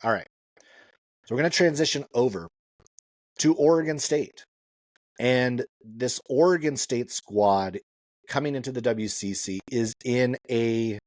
All right. So we're going to transition over to Oregon State. And this Oregon State squad coming into the WCC is in a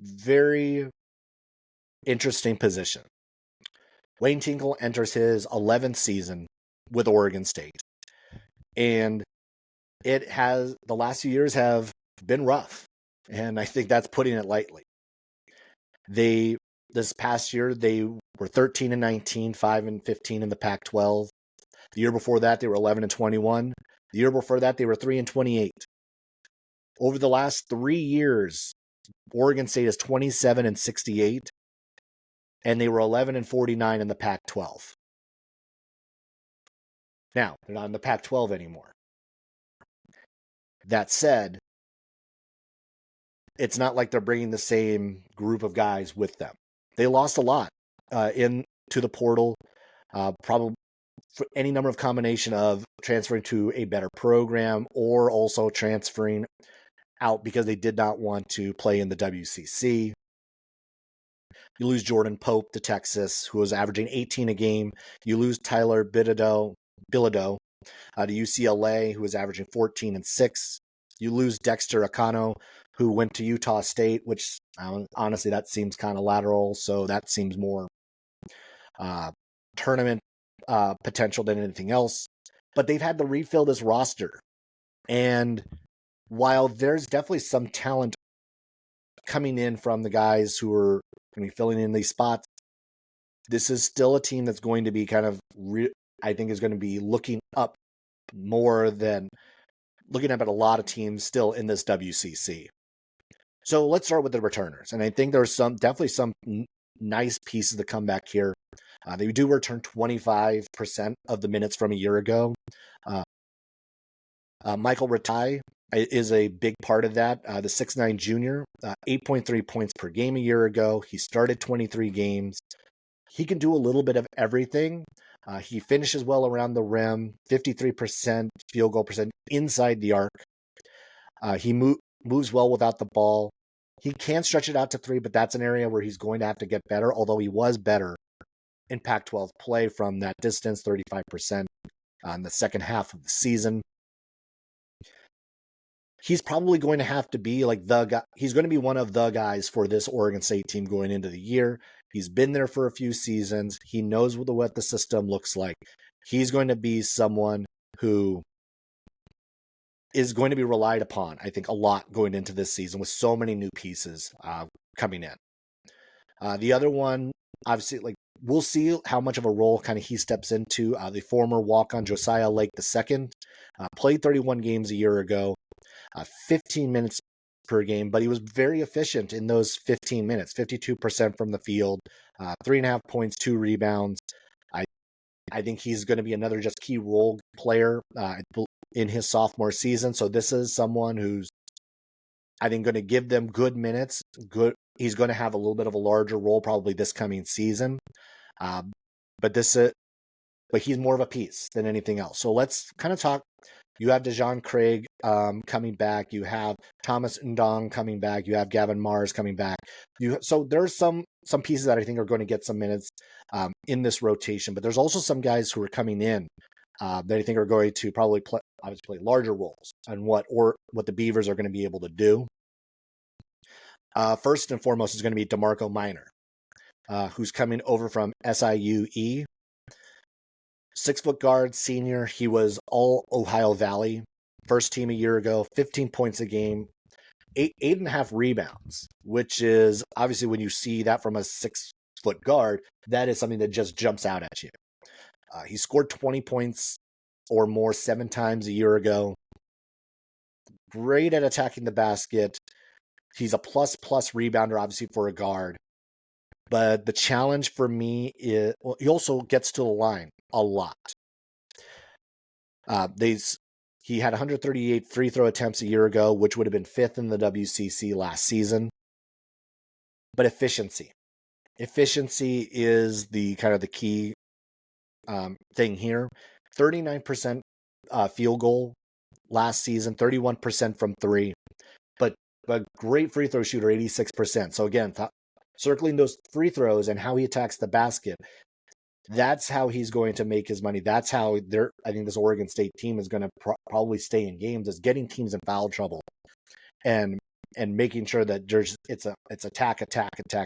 very interesting position. Wayne Tinkle enters his 11th season with Oregon State. And the last few years have been rough. And I think that's putting it lightly. This past year, they were 13-19, 5-15 in the Pac-12. The year before that, they were 11-21. The year before that, they were 3-28. Over the last 3 years, Oregon State is 27-68, and they were 11-49 in the Pac-12. Now, they're not in the Pac-12 anymore. That said, it's not like they're bringing the same group of guys with them. They lost a lot into the portal, probably for any number of combination of transferring to a better program or also transferring out because they did not want to play in the WCC. You lose Jordan Pope to Texas, who was averaging 18 a game. You lose Tyler Bilodeau to UCLA, who was averaging 14 and 6. You lose Dexter Akano, who went to Utah State, which honestly, that seems kind of lateral. So that seems more tournament potential than anything else. But they've had to refill this roster. And while there's definitely some talent coming in from the guys who are going to be filling in these spots, this is still a team that's going to be kind of, I think is going to be looking up more than looking up at a lot of teams still in this WCC. So let's start with the returners. And I think there's definitely some nice pieces to come back here. They do return 25% of the minutes from a year ago. Michael Ratai is a big part of that. The 6'9 junior, 8.3 points per game a year ago. He started 23 games. He can do a little bit of everything. He finishes well around the rim, 53% field goal percent inside the arc. He moves well without the ball. He can stretch it out to 3, but that's an area where he's going to have to get better, although he was better in Pac-12 play from that distance, 35% in the second half of the season. He's probably going to have to be like the guy. He's going to be one of the guys for this Oregon State team going into the year. He's been there for a few seasons. He knows what the system looks like. He's going to be someone who is going to be relied upon, I think, a lot going into this season with so many new pieces coming in. The other one, obviously, like we'll see how much of a role kind of he steps into. The former walk-on Josiah Lake II played 31 games a year ago, 15 minutes per game, but he was very efficient in those 15 minutes, 52% from the field, 3.5 points, 2 rebounds. I think he's going to be another just key role player in his sophomore season. So this is someone who's, I think, going to give them good minutes. He's going to have a little bit of a larger role probably this coming season. But he's more of a piece than anything else. So let's kind of talk. You have DeJohn Craig coming back. You have Thomas Ndong coming back. You have Gavin Mars coming back. So there's some pieces that I think are going to get some minutes in this rotation. But there's also some guys who are coming in that I think are going to probably play larger roles on what the Beavers are going to be able to do. First and foremost is going to be DeMarco Minor, who's coming over from SIUE. 6-foot guard, senior. He was all Ohio Valley, first team a year ago, 15 points a game, 8.5 rebounds, which is obviously when you see that from a 6-foot guard, that is something that just jumps out at you. He scored 20 points or more 7 times a year ago. Great at attacking the basket. He's a plus rebounder, obviously, for a guard. But the challenge for me is, he also gets to the line a lot. He had 138 free throw attempts a year ago, which would have been 5th in the WCC last season. But efficiency is the kind of the key thing here. 39% field goal last season, 31% from 3, but a great free throw shooter, 86%. So again, circling those free throws and how he attacks the basket. That's how he's going to make his money. That's how I think this Oregon State team is going to probably stay in games, is getting teams in foul trouble and making sure that it's attack,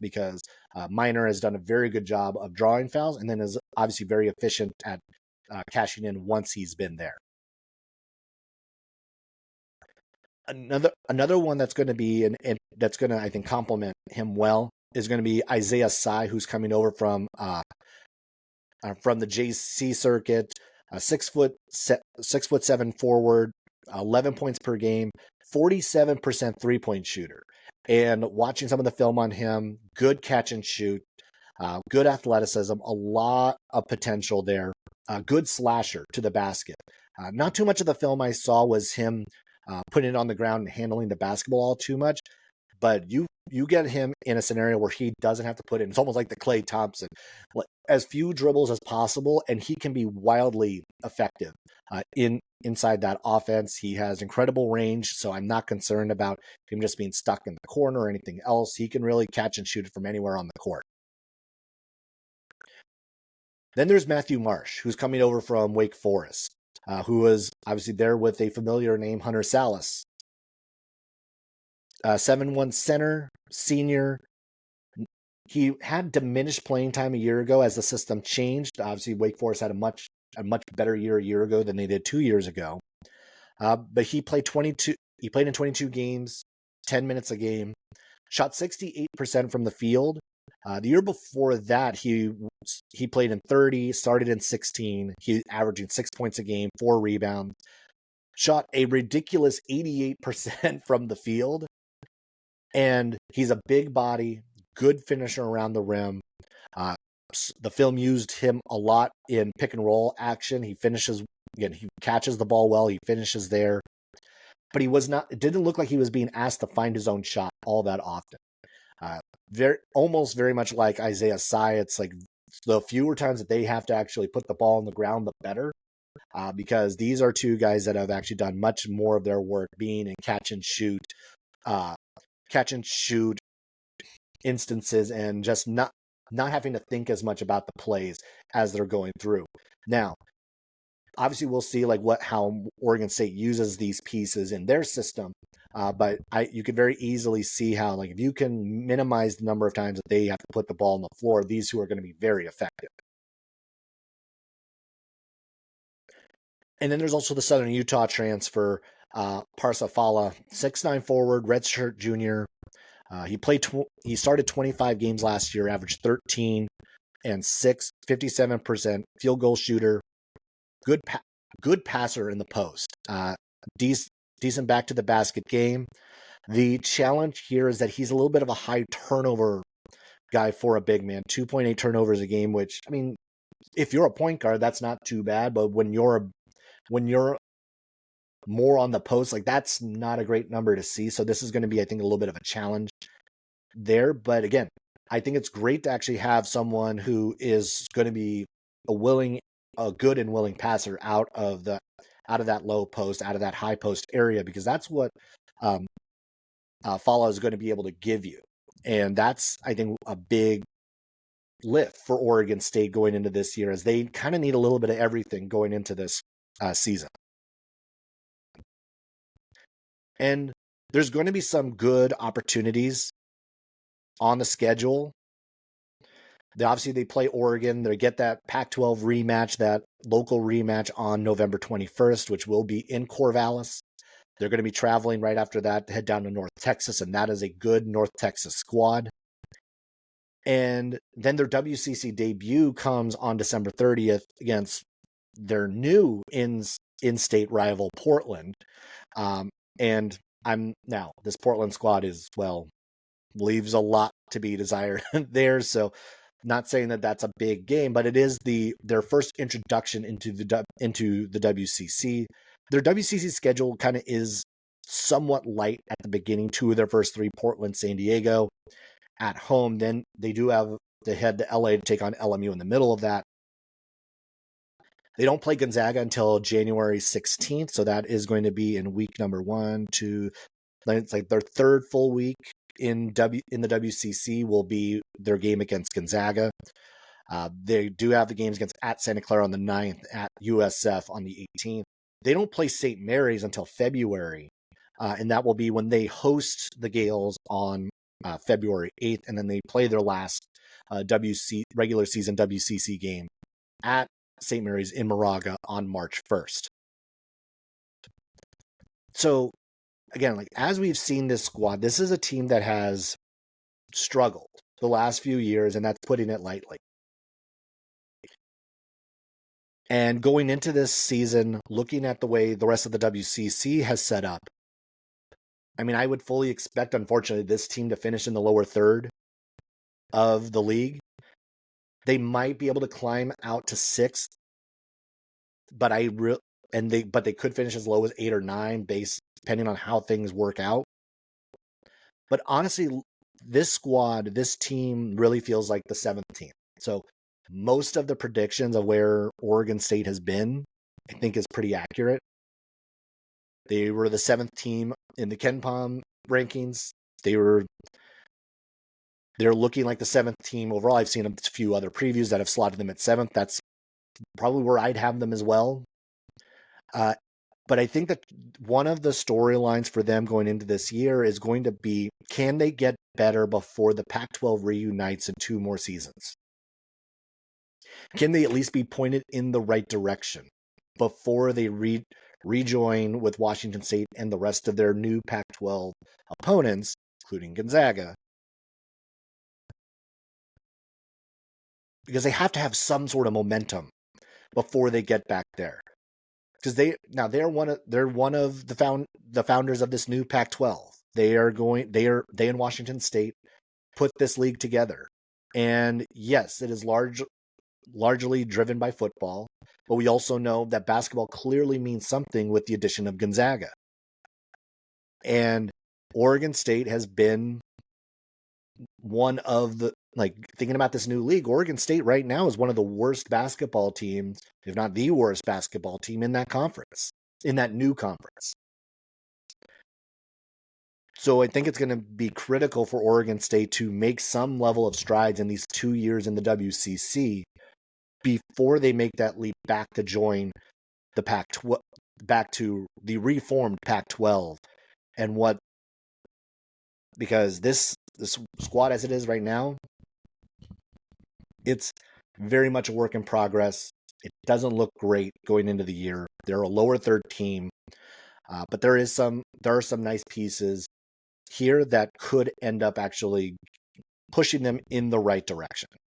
because Minor has done a very good job of drawing fouls, and then is obviously very efficient at cashing in once he's been there. Another one that's going to be and that's going to, I think, complement him well is going to be Isaiah Tsai, who's coming over from the JC circuit, 6'7" forward, 11 points per game, 47% 3-point shooter. And watching some of the film on him, good catch and shoot, good athleticism, a lot of potential there, good slasher to the basket. Not too much of the film I saw was him putting it on the ground and handling the basketball all too much. But you get him in a scenario where he doesn't have to put it. It's almost like the Klay Thompson, as few dribbles as possible, and he can be wildly effective inside that offense. He has incredible range, so I'm not concerned about him just being stuck in the corner or anything else. He can really catch and shoot it from anywhere on the court. Then there's Matthew Marsh, who's coming over from Wake Forest, who was obviously there with a familiar name, Hunter Salas. 7'1" center, senior. He had diminished playing time a year ago as the system changed. Obviously, Wake Forest had a much better year a year ago than they did 2 years ago. But he played 22. He played in 22 games, 10 minutes a game, shot 68% from the field. The year before that, he played in 30, started in 16. He averaging 6 points a game, 4 rebounds, shot a ridiculous 88% from the field. And he's a big body, good finisher around the rim. The film used him a lot in pick and roll action. He finishes, again, he catches the ball well, he finishes there. But it didn't look like he was being asked to find his own shot all that often. Almost very much like Isaiah Tsai. It's like the fewer times that they have to actually put the ball on the ground, the better. Because these are two guys that have actually done much more of their work being in catch and shoot instances, and just not having to think as much about the plays as they're going through. Now, obviously we'll see how Oregon State uses these pieces in their system, but you could very easily see how, if you can minimize the number of times that they have to put the ball on the floor, these two are going to be very effective. And then there's also the Southern Utah transfer, Parsa Fala, 6'9" forward, redshirt junior. He started 25 games last year, averaged 13 and 6, 57% field goal shooter, good passer in the post, decent back to the basket game. The challenge here is that he's a little bit of a high turnover guy for a big man, 2.8 turnovers a game, which, I mean, if you're a point guard, that's not too bad, but when you're more on the post, that's not a great number to see. So this is going to be, I think, a little bit of a challenge there. But again, I think it's great to actually have someone who is going to be a good and willing passer out of that low post, out of that high post area, because that's what Fala is going to be able to give you. And that's, I think, a big lift for Oregon State going into this year, as they kind of need a little bit of everything going into this season. And there's going to be some good opportunities on the schedule. They play Oregon. They get that Pac-12 rematch, that local rematch on November 21st, which will be in Corvallis. They're going to be traveling right after that to head down to North Texas, and that is a good North Texas squad. And then their WCC debut comes on December 30th against their new in-state rival, Portland. And this Portland squad leaves a lot to be desired there. So not saying that that's a big game, but it is their first introduction into the WCC. Their WCC schedule kind of is somewhat light at the beginning. 2 of their first 3, Portland, San Diego at home. Then they do have to head to LA to take on LMU in the middle of that. They don't play Gonzaga until January 16th. So that is going to be in week number 1, 2. It's like their third full week in the WCC will be their game against Gonzaga. They do have the games against at Santa Clara on the 9th, at USF on the 18th. They don't play St. Mary's until February, and that will be when they host the Gales on February 8th, and then they play their last regular season WCC game at St. Mary's in Moraga on March 1st. So, again, like as we've seen this squad, this is a team that has struggled the last few years, and that's putting it lightly. And going into this season, looking at the way the rest of the WCC has set up, I mean, I would fully expect, unfortunately, this team to finish in the lower third of the league. They might be able to climb out to 6th, but they could finish as low as 8 or 9, depending on how things work out. But honestly, this squad, this team really feels like the 7th team. So most of the predictions of where Oregon State has been, I think, is pretty accurate. They were the 7th team in the KenPom rankings. They're looking like the 7th team overall. I've seen a few other previews that have slotted them at 7th. That's probably where I'd have them as well. But I think that one of the storylines for them going into this year is going to be, can they get better before the Pac-12 reunites in 2 more seasons? Can they at least be pointed in the right direction before they rejoin with Washington State and the rest of their new Pac-12 opponents, including Gonzaga? Because they have to have some sort of momentum before they get back there. Because they're one of the founders of this new Pac-12. They in Washington State put this league together. And yes, it is largely driven by football, but we also know that basketball clearly means something with the addition of Gonzaga. And Oregon State has been one of the, thinking about this new league, Oregon State right now is one of the worst basketball teams, if not the worst basketball team in that conference, in that new conference. So I think it's going to be critical for Oregon State to make some level of strides in these 2 years in the WCC before they make that leap back to join the Pac-12, back to the reformed Pac-12. And because this squad as it is right now, it's very much a work in progress. It doesn't look great going into the year. They're a lower third team, but there are some nice pieces here that could end up actually pushing them in the right direction.